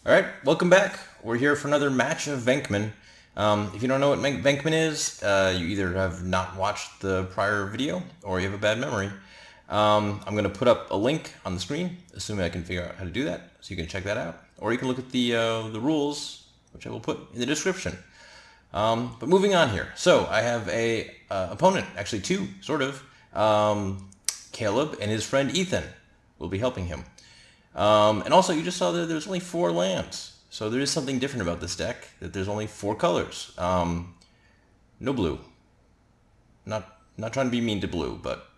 Alright, welcome back. We're here for another match of Venkman. If you don't know what Venkman is, you either have not watched the prior video or you have a bad memory. I'm going to put up a link on the screen, assuming I can figure out how to do that, so you can check that out. Or you can look at the rules, which I will put in the description. But moving on here. So I have a opponent, actually two, sort of. Caleb and his friend Ethan will be helping him. And also, you just saw that there's only 4 lands. So there is something different about this deck, that there's only 4 colors. No blue. Not trying to be mean to blue, but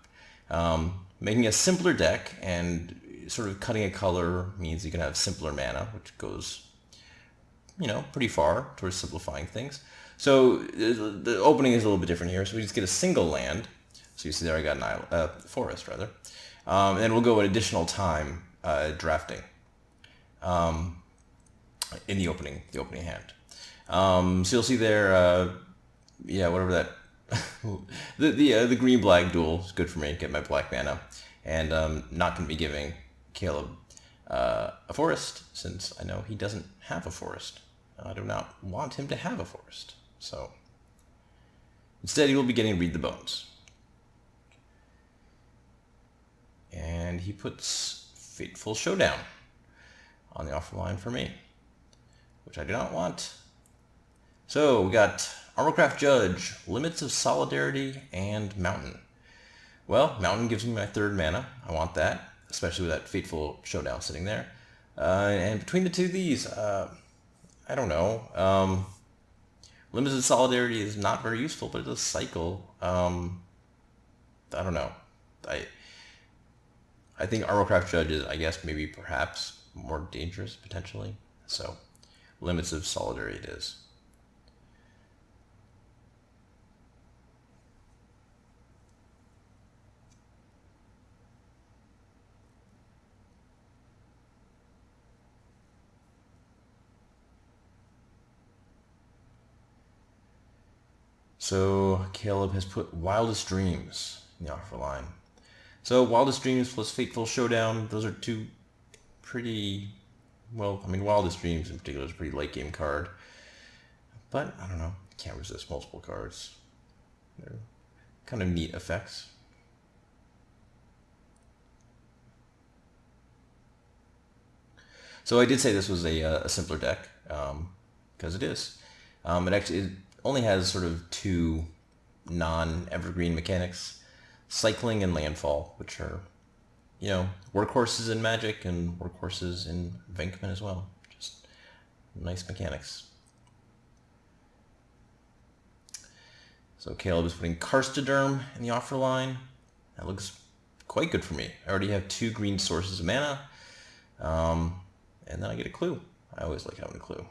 making a simpler deck and sort of cutting a color means you can have simpler mana, which goes, pretty far towards simplifying things. So the opening is a little bit different here. So we just get a single land. So you see there I got an forest, rather. And then we'll go an additional time drafting in the opening hand. So you'll see there, whatever that the green-black duel is good for me. Get my black mana, and not going to be giving Caleb a forest since I know he doesn't have a forest. I do not want him to have a forest, so instead he will be getting Read the Bones. And he puts Fateful Showdown on the offer line for me, which I do not want. So we got Armorcraft Judge, Limits of Solidarity, and Mountain. Well, Mountain gives me my 3rd mana. I want that, especially with that Fateful Showdown sitting there. And between the two of these, I don't know. Limits of Solidarity is not very useful, but it does cycle. I don't know. I think Armorcraft Judge is, I guess, maybe perhaps more dangerous, potentially. So, Limits of Solidarity it is. So, Caleb has put Wildest Dreams in the offer line. So, Wildest Dreams plus Fateful Showdown, those are two pretty, Wildest Dreams in particular is a pretty late game card. But, I don't know, can't resist multiple cards. They're kind of neat effects. So I did say this was a simpler deck, because it is. It only has sort of 2 non-evergreen mechanics. Cycling and Landfall, which are, workhorses in Magic and workhorses in Venkman as well. Just nice mechanics. So Caleb is putting Karstoderm in the offer line. That looks quite good for me. I already have 2 green sources of mana. And then I get a clue. I always like having a clue.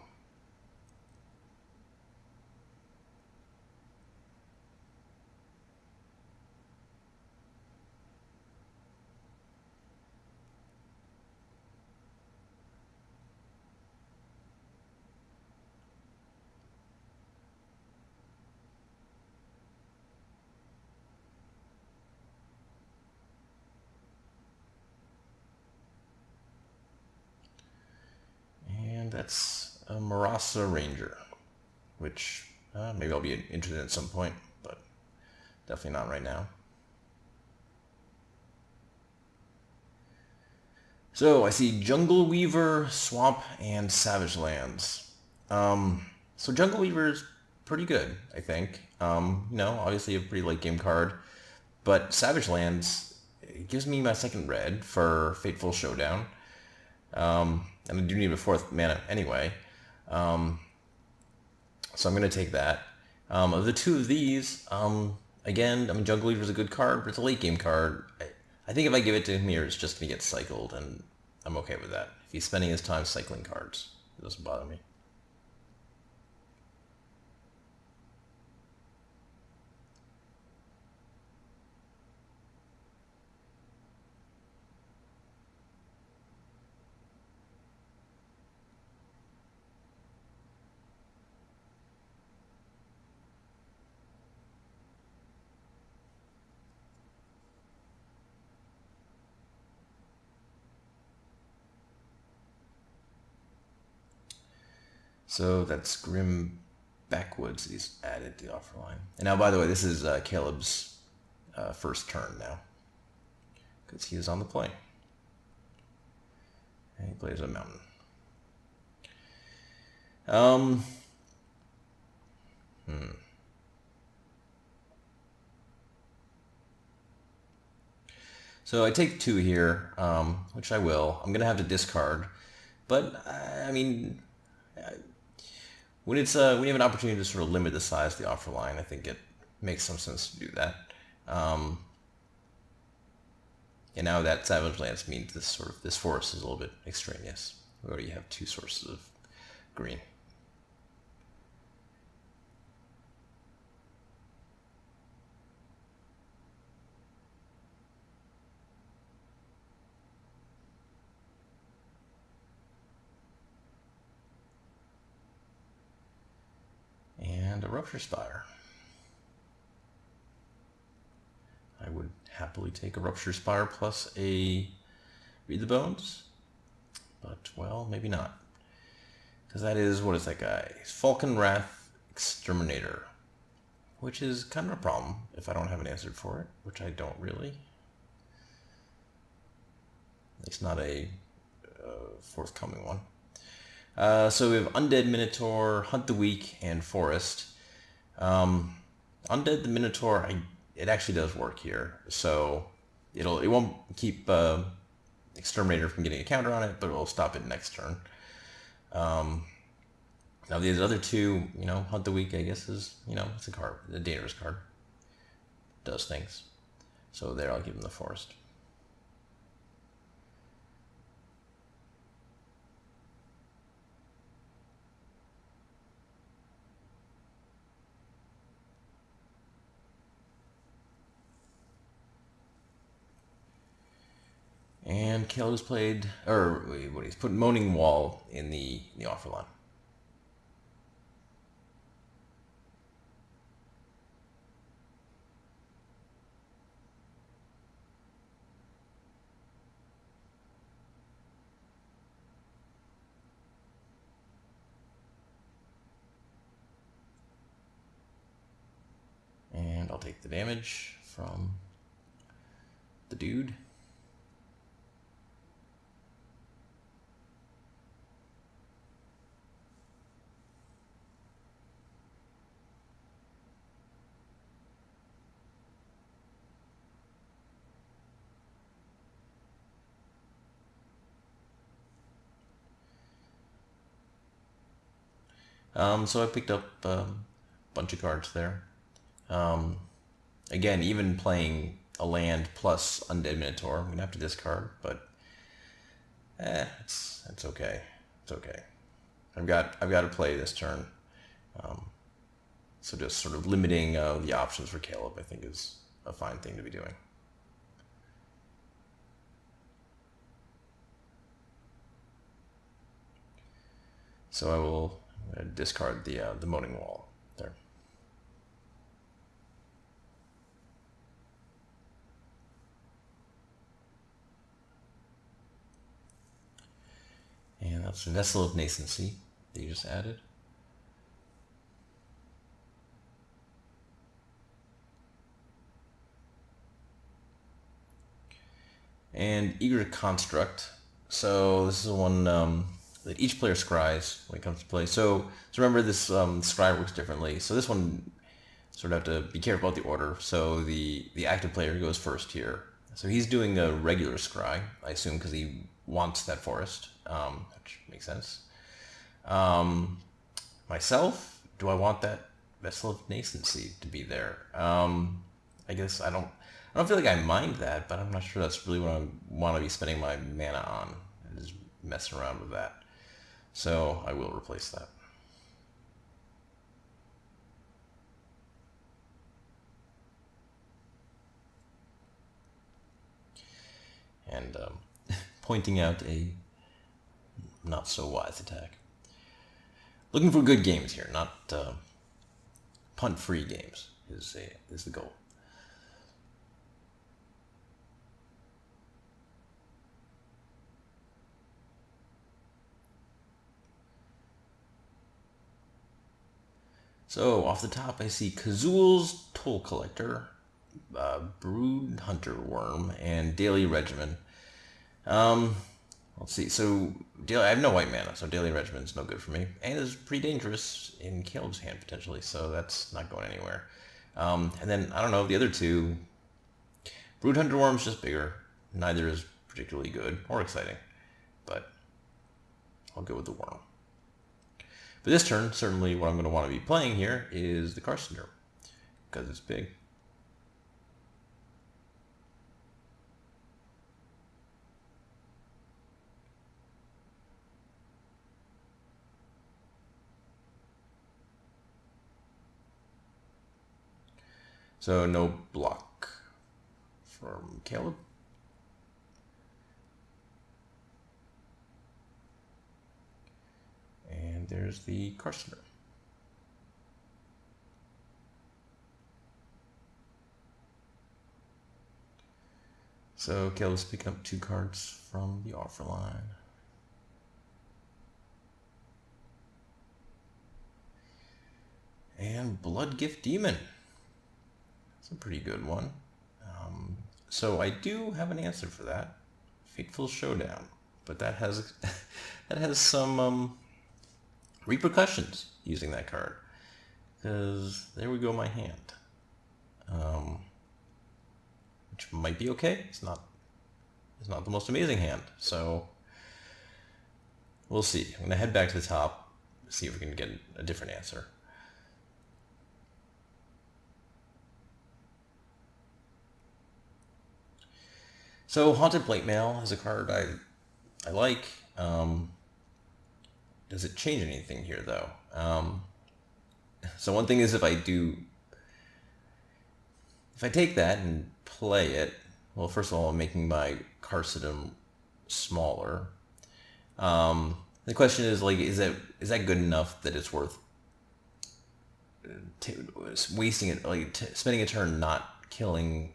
That's a Marasa Ranger, which maybe I'll be interested in at some point, but definitely not right now. So I see Jungle Weaver, Swamp, and Savage Lands. So Jungle Weaver is pretty good, I think. Obviously a pretty late game card, but Savage Lands, it gives me my 2nd red for Fateful Showdown. And I do need a 4th mana anyway. So I'm going to take that. Of the 2 of these, again, Jungle Weaver is a good card, but it's a late game card. I think if I give it to him here, it's just going to get cycled, and I'm okay with that. If he's spending his time cycling cards, it doesn't bother me. So that's Grim Backwoods he's added to the offer line. And now, by the way, this is Caleb's first turn now, because he is on the play. And he plays a mountain. So I take 2 here, which I will. I'm going to have to discard. But, I mean, when you have an opportunity to sort of limit the size of the offer line, I think it makes some sense to do that. And now that Savage Lance means this forest is a little bit extraneous. We already have 2 sources of green. And a Rupture Spire. I would happily take a Rupture Spire plus a Read the Bones, but, well, maybe not. Because that is, what is that guy? Falcon Wrath Exterminator, which is kind of a problem if I don't have an answer for it, which I don't really. At least not a forthcoming one. So we have Undead Minotaur, Hunt the Weak, and Forest. Undead the Minotaur, it actually does work here. So it won't keep Exterminator from getting a counter on it, but it will stop it next turn. Now these other 2, Hunt the Weak, I guess is, it's a card, a dangerous card. Does things. So there, I'll give him the Forest. And Caleb's played, he's put Moaning Wall in the offer line. And I'll take the damage from the dude. So I picked up a bunch of cards there. Again, even playing a land plus Undead Minotaur, I'm gonna have to discard, but it's okay. It's okay. I've got to play this turn. So just sort of limiting the options for Caleb, I think, is a fine thing to be doing. So I will discard the Moaning Wall there. And that's Vessel of Nascency that you just added. And Eager Construct. So this is one that each player scries when it comes to play. So remember, this scry works differently. So this one sort of have to be careful about the order. So the active player goes first here. So he's doing a regular scry, I assume, because he wants that forest, which makes sense. Myself, do I want that Vessel of Nascency to be there? I guess I don't feel like I mind that, but I'm not sure that's really what I want to be spending my mana on. Just messing around with that. So I will replace that. And pointing out a not so wise attack. Looking for good games here, not punt-free games is the goal. So off the top, I see Kazul's Toll Collector, Brood Hunter Worm, and Daily Regimen. Let's see. So I have no white mana, so Daily Regimen's no good for me, and is pretty dangerous in Caleb's hand potentially. So that's not going anywhere. And then I don't know the other two. Brood Hunter Worm's just bigger. Neither is particularly good or exciting, but I'll go with the Worm. For this turn, certainly what I'm going to want to be playing here is the Carcinoderm, because it's big. So no block from Caleb. And there's the Carcinoderm. So Caleb's picking up 2 cards from the offer line. And Blood Gift Demon. That's a pretty good one. So I do have an answer for that. Fateful Showdown. But that has that has some repercussions using that card. Because there we go, my hand. Which might be okay. It's not the most amazing hand. So we'll see. I'm going to head back to the top, see if we can get a different answer. So Haunted Plate Mail is a card I like. Does it change anything here though? So one thing is if I take that and play it, well, first of all, I'm making my Carcinoderm smaller. The question is, like, is that good enough that it's worth wasting it, like spending a turn not killing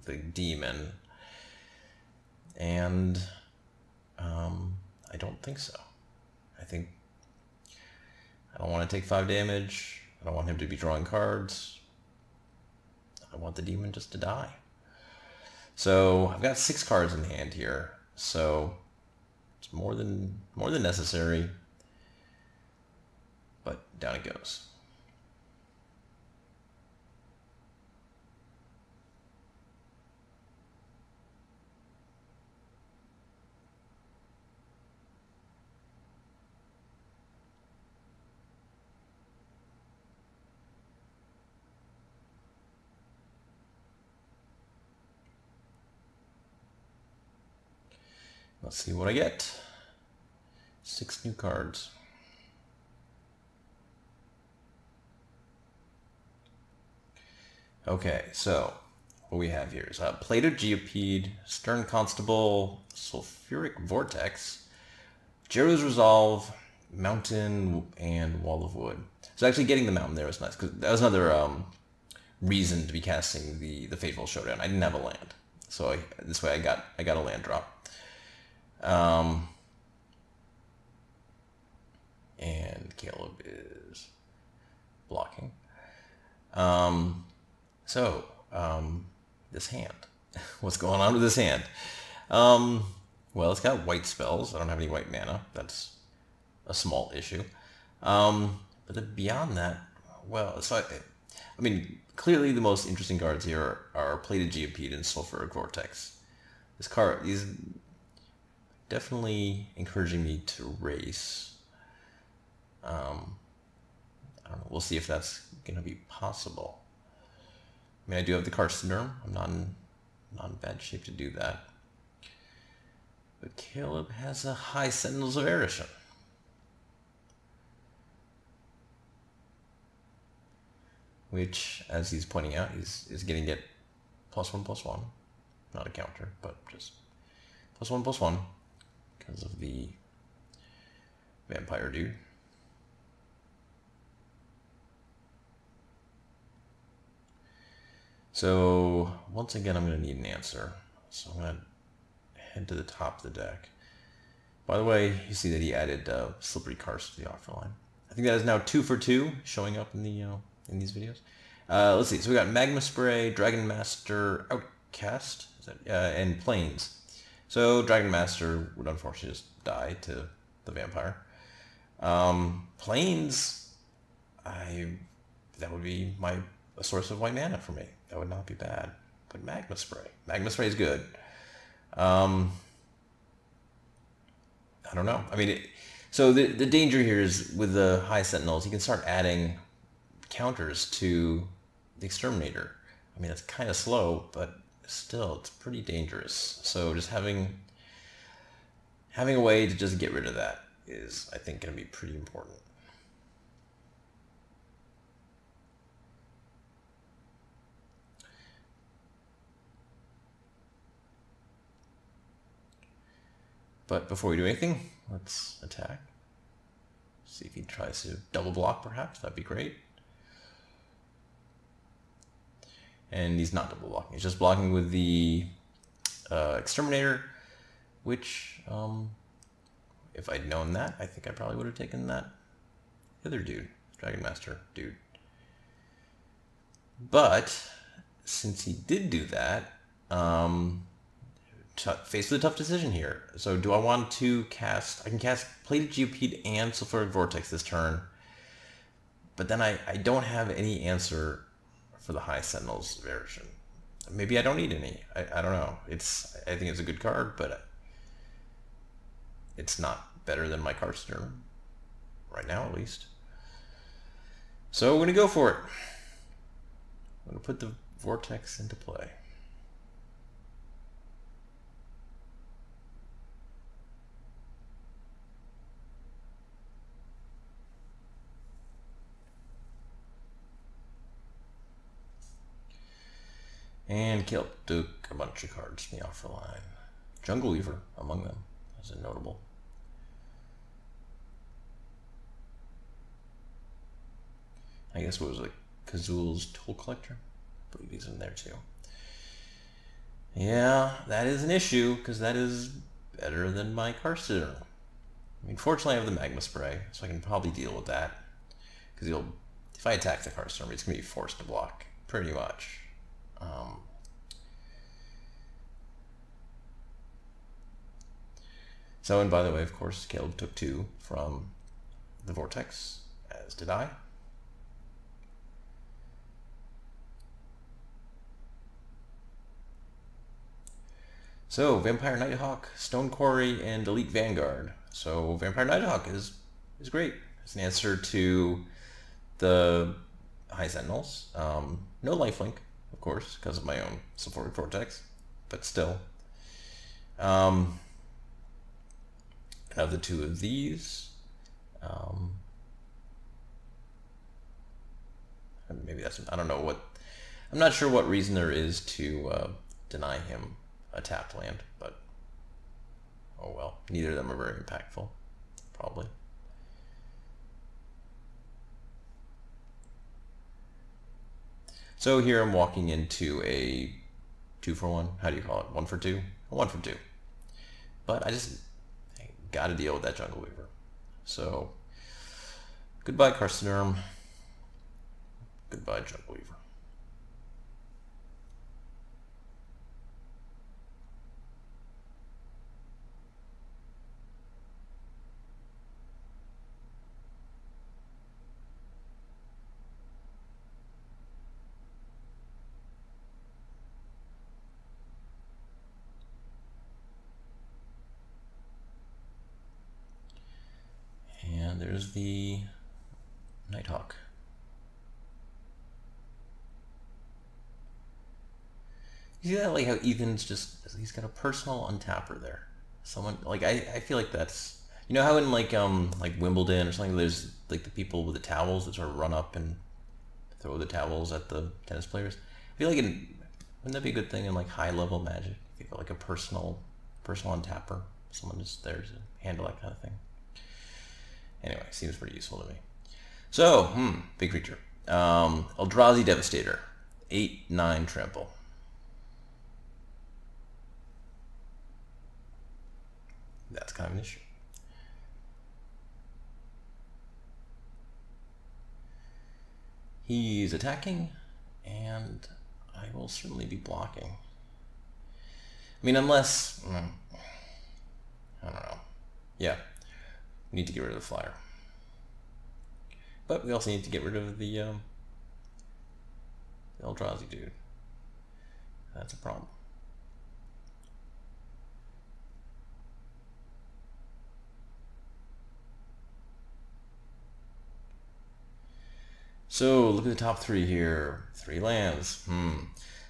the demon? And I don't think so. I think I don't want to take 5 damage. I don't want him to be drawing cards. I want the demon just to die. So I've got 6 cards in hand here. So it's more than necessary. But down it goes. Let's see what I get. 6 new cards. Okay, so what we have here is Plato Geopede, Stern Constable, Sulfuric Vortex, Jero's Resolve, Mountain, and Wall of Wood. So actually getting the Mountain there was nice, because that was another reason to be casting the Fateful Showdown. I didn't have a land, so this way I got a land drop. And Caleb is blocking. This hand. What's going on with this hand? Well, it's got white spells. I don't have any white mana. That's a small issue. But beyond that, well, so I mean, clearly the most interesting cards here are Plated Geopede and Sulfuric Vortex. These definitely encouraging me to race. I don't know. We'll see if that's going to be possible. I mean, I do have the Carcinoderm. I'm not in bad shape to do that. But Caleb has a high Sentinels of Erishan. Which, as he's pointing out, is getting it +1/+1. Not a counter, but just +1/+1 because of the vampire dude. So once again, I'm going to need an answer. So I'm going to head to the top of the deck. By the way, you see that he added Slippery Karst to the offer line. I think that is now 2 for 2 showing up in the in these videos. Let's see. So we got Magma Spray, Dragon Master, Outcast, is that, and Plains. So Dragon Master would unfortunately just die to the vampire. Plains, that would be a source of white mana for me. That would not be bad. But Magma Spray is good. I don't know. I mean, so the danger here is with the high sentinels, you can start adding counters to the exterminator. I mean, that's kind of slow, but still, it's pretty dangerous. So just having a way to just get rid of that is, I think, going to be pretty important. But before we do anything, let's attack. See if he tries to double block, perhaps. That'd be great. And he's not double blocking. He's just blocking with the exterminator, which, if I'd known that, I think I probably would have taken that other dude, Dragon Master dude. But since he did do that, faced with a tough decision here. So do I want to cast... I can cast Plated Geopede and Sulfuric Vortex this turn, but then I don't have any answer for the High Sentinels version. Maybe I don't need any. I don't know. I think it's a good card, but it's not better than my Carstern. Right now, at least. So we're going to go for it. I'm going to put the Vortex into play. And Caleb took a bunch of cards from the offer line. Jungle Weaver among them as a notable. I guess what was it? Kazul's Tool Collector? I believe he's in there too. Yeah, that is an issue because that is better than my Carstern. I mean, fortunately I have the Magma Spray, so I can probably deal with that. Because if I attack the Carstern, it's going to be forced to block, pretty much. So, and by the way, of course, Caleb took 2 from the Vortex, as did I. So, Vampire Nighthawk, Stone Quarry, and Elite Vanguard. So, Vampire Nighthawk is great. It's an answer to the High Sentinels. No lifelink, of course, because of my own Sulfuric Vortex, but still. I have the 2 of these. Maybe that's... I don't know what... I'm not sure what reason there is to deny him a tapped land, but oh well. Neither of them are very impactful, probably. So here I'm walking into a 2-for-1. How do you call it? 1 for 2? A 1 for 2. But I got to deal with that Jungle Weaver. So goodbye Carstern. Goodbye Jungle Weaver. And there's the Nighthawk. You see that, like how Ethan's he's got a personal untapper there. Someone, like, I feel like that's, you know how in like Wimbledon or something, there's like the people with the towels that sort of run up and throw the towels at the tennis players. I feel like wouldn't that be a good thing in like high level Magic? If you got like a personal untapper, someone just there to handle that kind of thing. Anyway, seems pretty useful to me. So, big creature. Eldrazi Devastator. 8/9 trample. That's kind of an issue. He's attacking, and I will certainly be blocking. I mean, unless... I don't know. Yeah, we need to get rid of the flyer. But we also need to get rid of the Eldrazi dude. That's a problem. So, look at the top three here. 3 lands.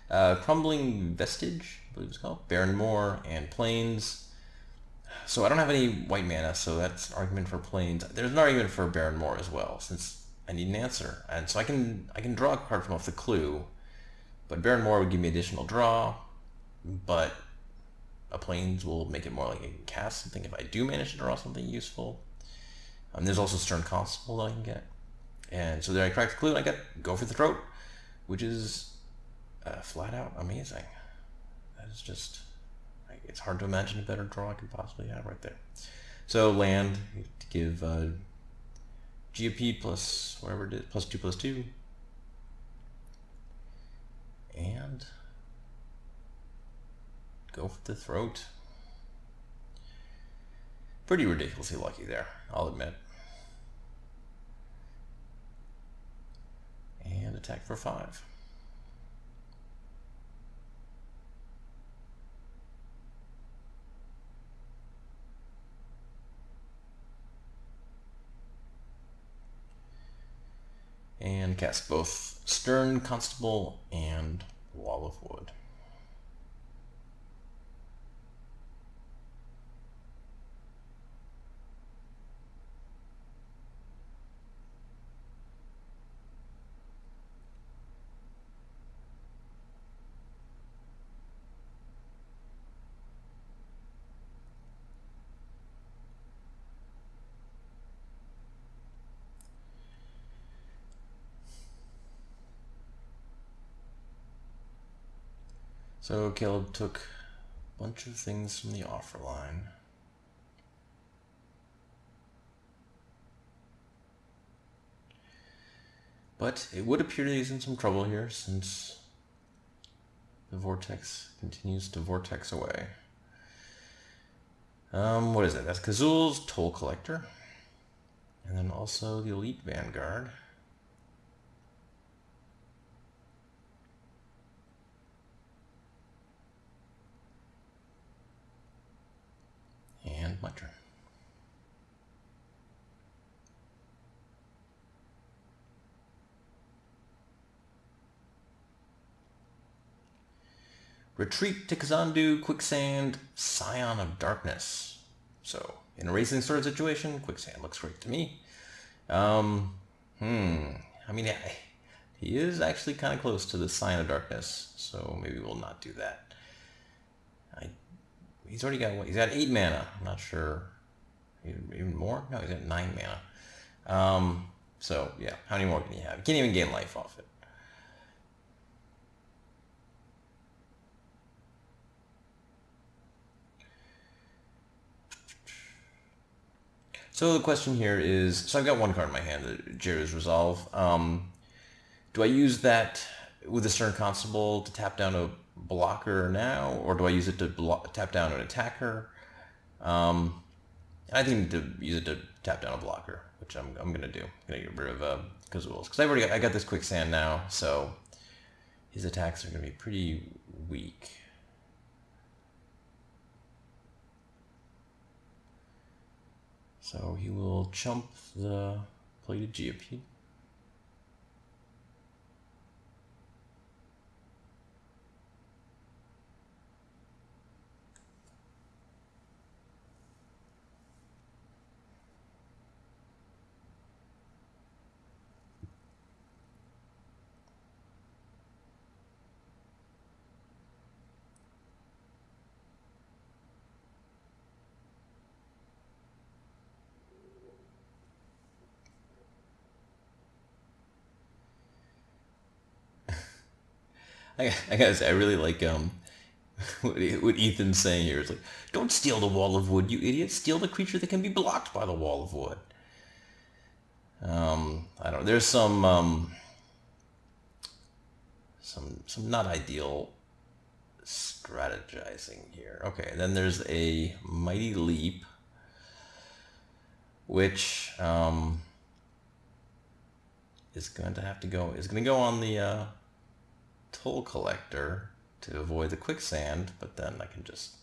Crumbling Vestige, I believe it's called. Barren Moor and Plains. So I don't have any white mana, so that's an argument for Plains. There's an argument for Barren Moor as well, since I need an answer. And so I can draw a card from off the clue, but Barren Moor would give me additional draw, but a Plains will make it more like I can cast something if I do manage to draw something useful. There's also Stern Constable that I can get. And so there I crack the clue and I get Go for the Throat, which is flat out amazing. That is just, it's hard to imagine a better draw I could possibly have right there. So land, to give GOP plus whatever it is, +2/+2. And Go for the Throat. Pretty ridiculously lucky there, I'll admit. And attack for 5. And cast both Stern Constable and Wall of Wood. So Caleb took a bunch of things from the offer line. But it would appear that he's in some trouble here since the vortex continues to vortex away. What is it? That's Kazul's Toll Collector. And then also the Elite Vanguard. And my turn. Retreat to Kazandu, Quicksand, Scion of Darkness. So, in a racing sort of situation, Quicksand looks great to me. I mean, he is actually kind of close to the Scion of Darkness, so maybe we'll not do that. He's already got, he's got 8 mana. I'm not sure. Even more? No, he's got 9 mana. So, yeah, how many more can he have? He can't even gain life off it. So the question here is, so I've got 1 card in my hand, the Jeru's Resolve. Do I use that with the Stern Constable to tap down a blocker now, or do I use it to tap down an attacker? I think to use it to tap down a blocker, which I'm gonna do. I'm gonna get rid of Kazul's, because I got this Quicksand now, so his attacks are gonna be pretty weak. So he will chump the plated GOP. I gotta say, I really like what Ethan's saying here. It's like, don't steal the Wall of Wood, you idiot. Steal the creature that can be blocked by the Wall of Wood. I don't know. There's some some not ideal strategizing here. Okay, then there's a Mighty Leap, which is going to go on the toll collector to avoid the quicksand, but then I can just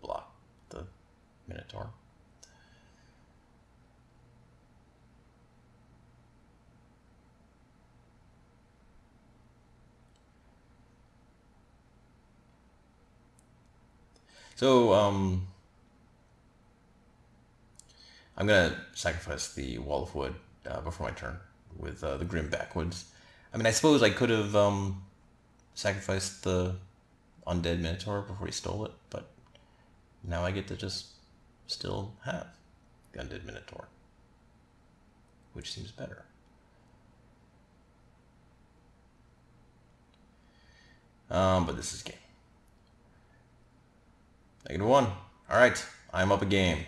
block the Minotaur. So, I'm going to sacrifice the Wall of Wood before my turn with the Grim Backwoods. I mean, I suppose I could have sacrificed the Undead Minotaur before he stole it, but now I get to just still have the Undead Minotaur, which seems better. But this is game. -1. Alright, I'm up a game.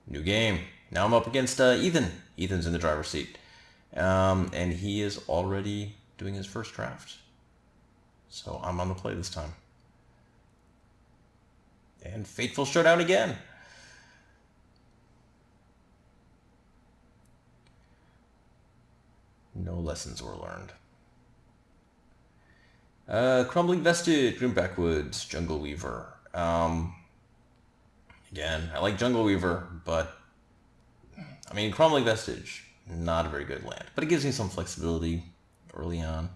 New game. Now I'm up against Ethan. Ethan's in the driver's seat. And he is already doing his first draft. So I'm on the play this time. And Fateful Showdown again. No lessons were learned. Crumbling Vestige, Grim Backwoods, Jungle Weaver. Again, I like Jungle Weaver, but I mean, Crumbling Vestige, not a very good land. But it gives me some flexibility early on.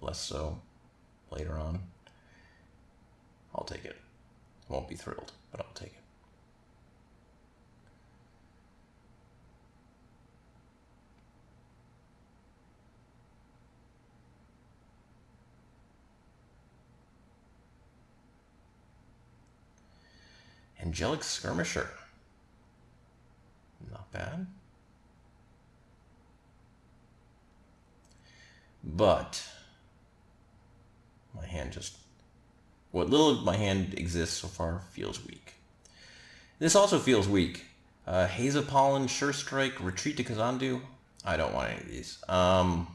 Less so later on. I'll take it. Won't be thrilled, but I'll take it. Angelic Skirmisher. Not bad. But my hand just... what little of my hand exists so far feels weak. This also feels weak. Haze of Pollen, Sure Strike, Retreat to Kazandu. I don't want any of these. The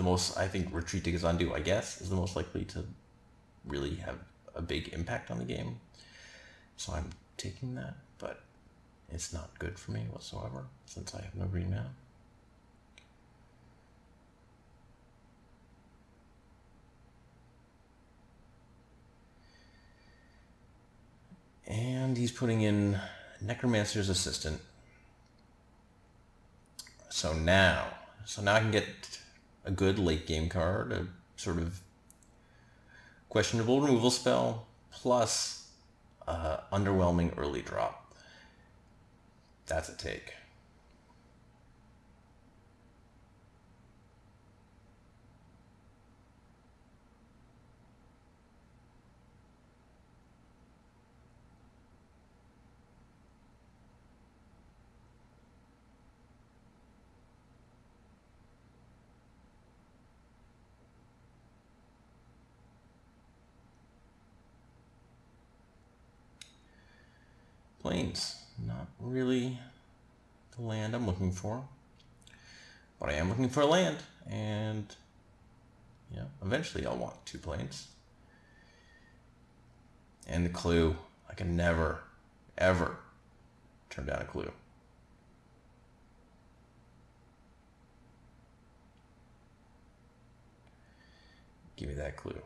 most, I think, Retreat to Kazandu, I guess, is the most likely to really have a big impact on the game. So I'm taking that, but it's not good for me whatsoever since I have no green mana. And he's putting in Necromancer's Assistant. So now I can get a good late game card, a sort of questionable removal spell, plus underwhelming early drop. That's a take. Plains, not really the land I'm looking for, but I am looking for a land, and yeah, eventually I'll want 2 plains. And the clue, I can never, ever turn down a clue. Give me that clue.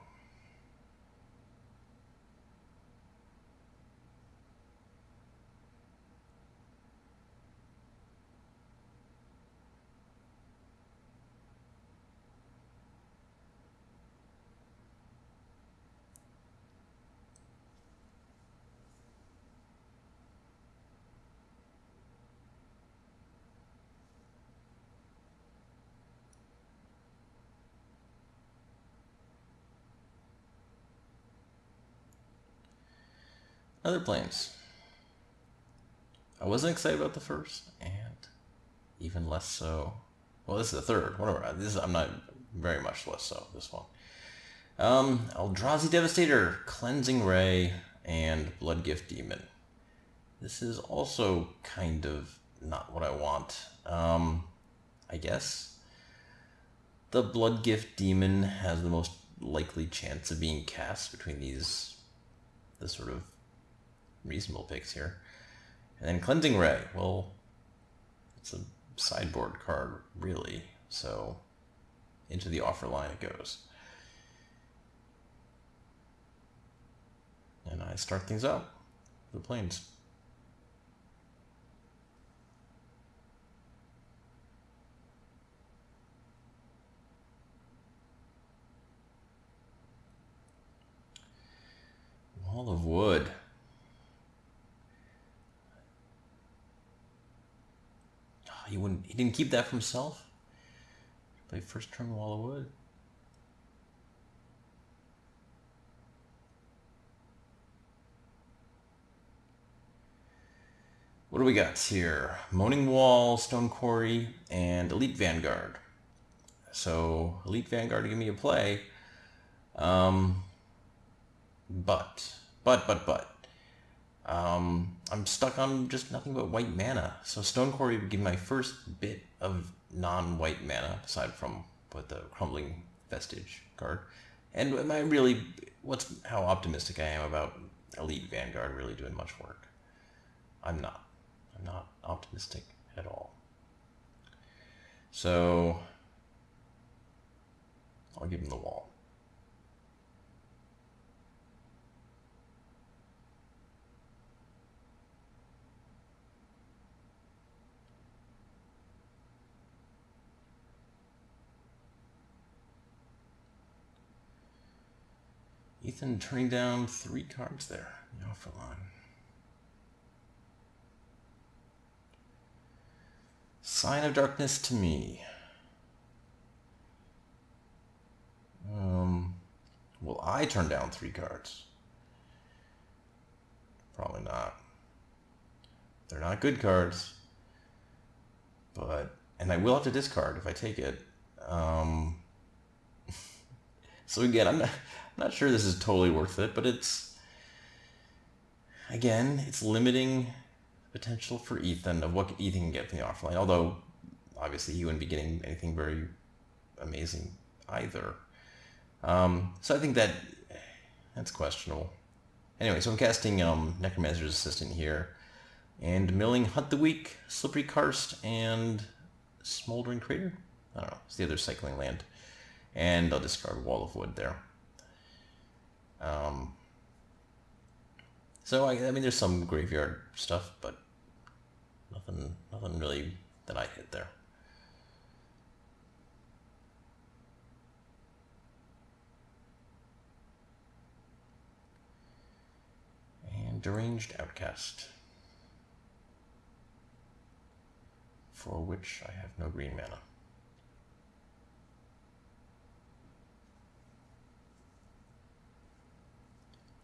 Other planes. I wasn't excited about the first, and even less so. Well, this is the third. Whatever. I'm not very much less so. This one. Eldrazi Devastator, Cleansing Ray, and Bloodgift Demon. This is also kind of not what I want. I guess. The Blood Gift Demon has the most likely chance of being cast between the sort of reasonable picks here. And then Cleansing Ray, well, it's a sideboard card, really, so into the offer line it goes. And I start things up with the Plains. Wall of Wood. He didn't keep that for himself? Play first turn Wall of Wood. What do we got here? Moaning Wall, Stone Quarry, and Elite Vanguard. So Elite Vanguard to give me a play. But I'm stuck on just nothing but white mana. So Stone Quarry would give my first bit of non-white mana, aside from what the Crumbling Vestige card. And am I really, how optimistic I am about Elite Vanguard really doing much work? I'm not optimistic at all. So I'll give him the wall. Ethan turning down 3 cards there in the offer line. Sign of Darkness to me. Will I turn down 3 cards? Probably not. They're not good cards. And I will have to discard if I take it. So again, I'm not sure this is totally worth it, but it's limiting potential for Ethan of what Ethan can get from the offer line. Although, obviously, he wouldn't be getting anything very amazing either. So I think that's questionable. Anyway, so I'm casting Necromancer's Assistant here, and milling Hunt the Weak, Slippery Karst, and Smoldering Crater. I don't know. It's the other cycling land, and I'll discard Wall of Wood there. So I mean, there's some graveyard stuff, but nothing really that I hit there. And Deranged Outcast, for which I have no green mana.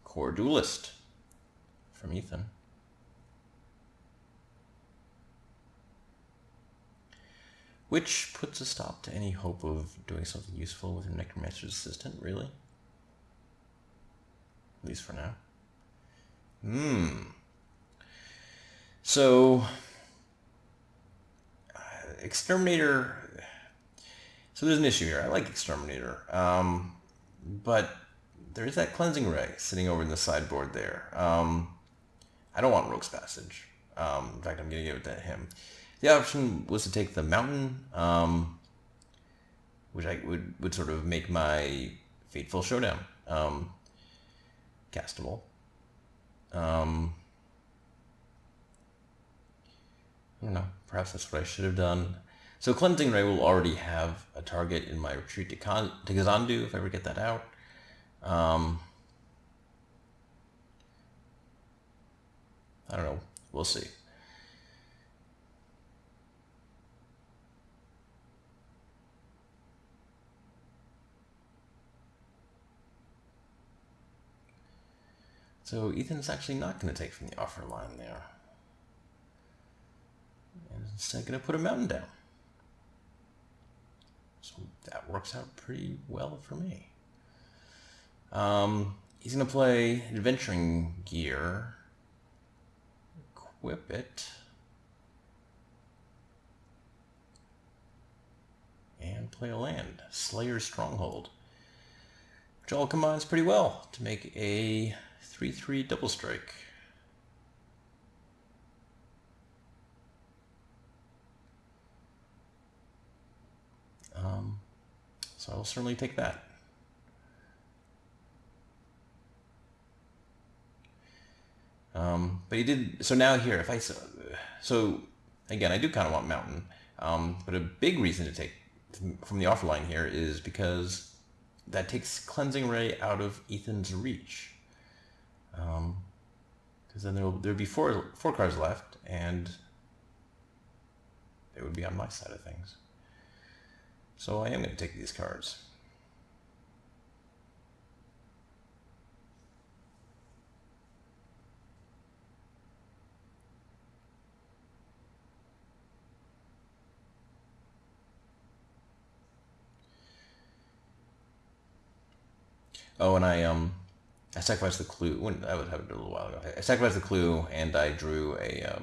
Core Duelist from Ethan. Which puts a stop to any hope of doing something useful with your Necromancer's Assistant, really. At least for now. So, Exterminator. So there's an issue here. I like Exterminator. But there is that Cleansing Ray sitting over in the sideboard there. I don't want Rogue's Passage. In fact, I'm going to give it to him. The option was to take the Mountain, which I would sort of make my Fateful Showdown castable. I don't know. Perhaps that's what I should have done. So Cleansing Ray will already have a target in my Retreat to Kazandu if I ever get that out. I don't know. We'll see. So Ethan's actually not going to take from the offer line there. And instead going to put a Mountain down. So that works out pretty well for me. He's going to play Adventuring Gear. Equip it. play a land, Slayer's Stronghold, which all combines pretty well to make a 3/3 double strike. So I will certainly take that. But he did, so now here, if I, so again, I do kind of want Mountain, but a big reason to take from the offer line here is because that takes Cleansing Ray out of Ethan's reach. Because then there'll be four cards left, and they would be on my side of things. So I am going to take these cards. Oh, and I sacrificed the clue. I would have it a little while ago. I sacrificed the clue, and I drew a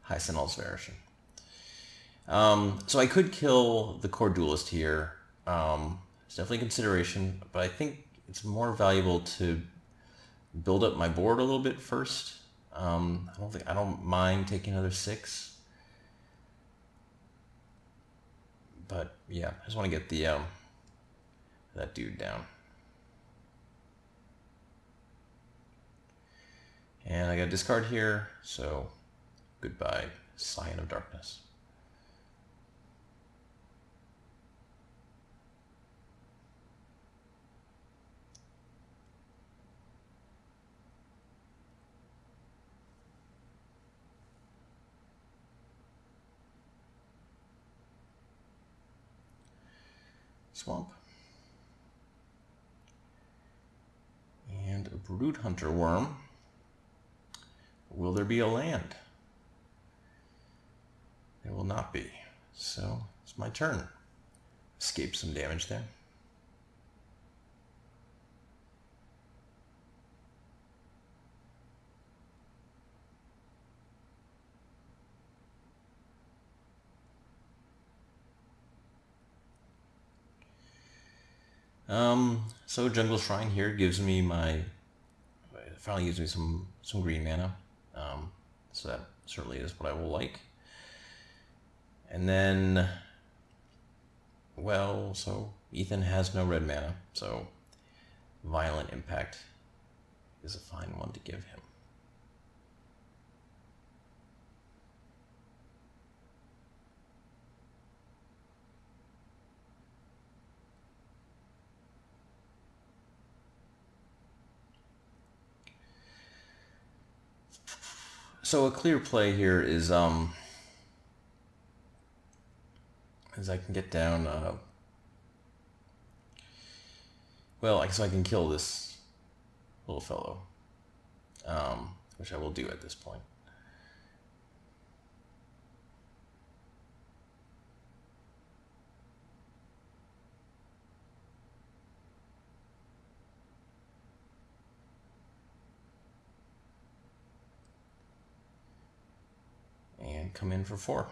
High Sentinel's Variation. So I could kill the core duelist here. It's definitely a consideration, but I think it's more valuable to build up my board a little bit first. I don't mind taking another 6, but yeah, I just want to get the that dude down. And I got a discard here, so goodbye, Scion of Darkness. Swamp. And a Brood Hunter Worm. Will there be a land? There will not be. So it's my turn. Escape some damage there. So Jungle Shrine here gives me finally gives me some green mana. So that certainly is what I will like. And then, well, so Ethan has no red mana, so Violent Impact is a fine one to give him. So a clear play here is I can get down well, I guess I can kill this little fellow, which I will do at this point. And come in for 4.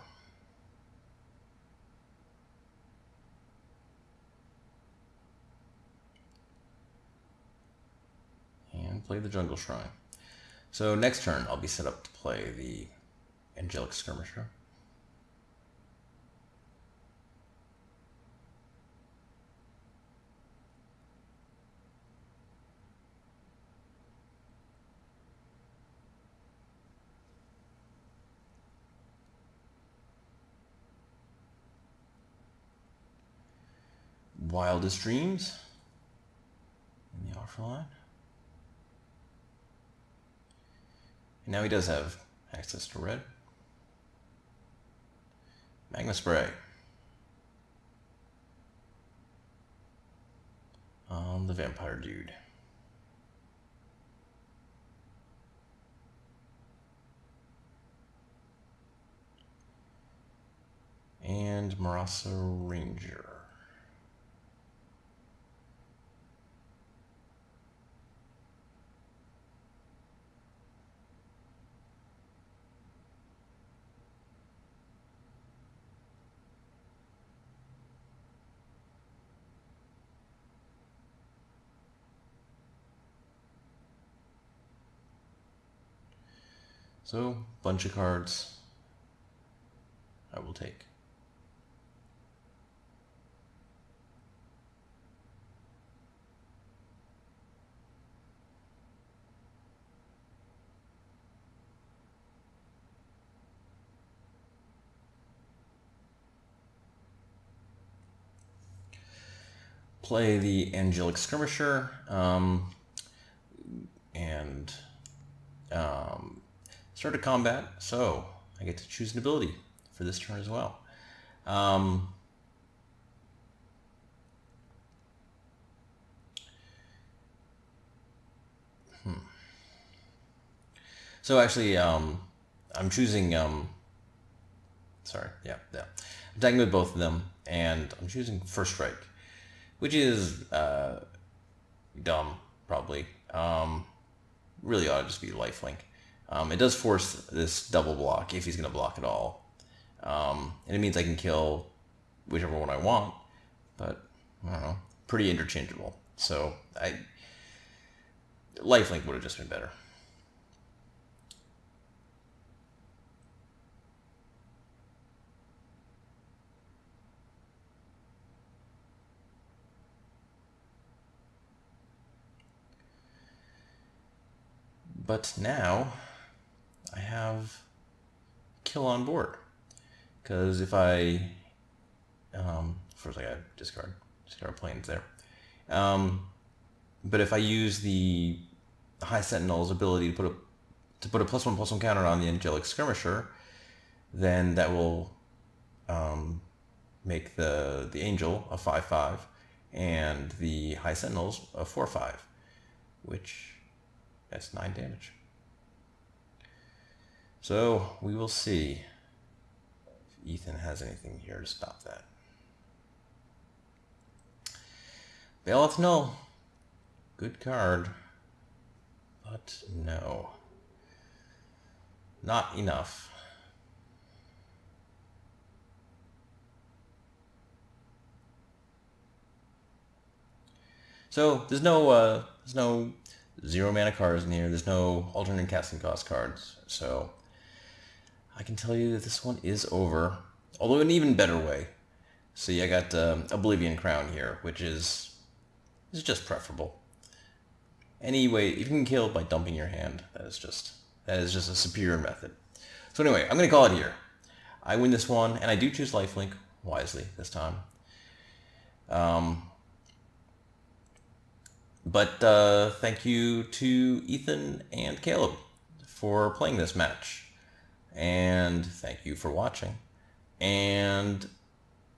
And play the Jungle Shrine. So next turn, I'll be set up to play the Angelic Skirmisher. Wildest Dreams in the offer line. And now he does have access to red. Magma Spray. On the vampire dude. And Marasa Ranger. So, bunch of cards I will take. Play the Angelic Skirmisher, and start a combat, so I get to choose an ability for this turn as well. So actually, I'm choosing, sorry, yeah. I'm attacking with both of them, and I'm choosing First Strike, which is dumb, probably. Really ought to just be lifelink. It does force this double block if he's going to block at all. And it means I can kill whichever one I want, but I don't know, pretty interchangeable. So lifelink would have just been better. But now I have kill on board, because if I first I got discard planes there, but if I use the High Sentinel's ability to put a +1/+1 counter on the Angelic Skirmisher, then that will make the Angel a 5/5 and the High Sentinels a 4/5, which that's 9 damage. So we will see if Ethan has anything here to stop that. Bailiff Null. Good card. But no. Not enough. So there's no 0 mana cards in here. There's no alternate casting cost cards. So I can tell you that this one is over. Although in an even better way. See, I got Oblivion Crown here, which is just preferable. Anyway, if you can kill by dumping your hand, that is just a superior method. So anyway, I'm going to call it here. I win this one, and I do choose lifelink wisely this time. But thank you to Ethan and Caleb for playing this match. And thank you for watching. And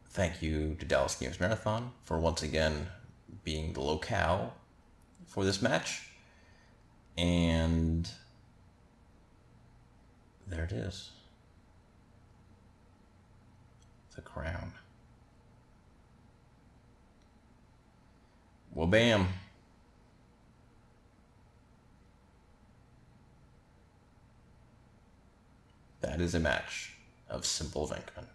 thank you to Dallas Games Marathon for once again being the locale for this match. And there it is. The crown. Well, bam. That is a match of simple Venkman.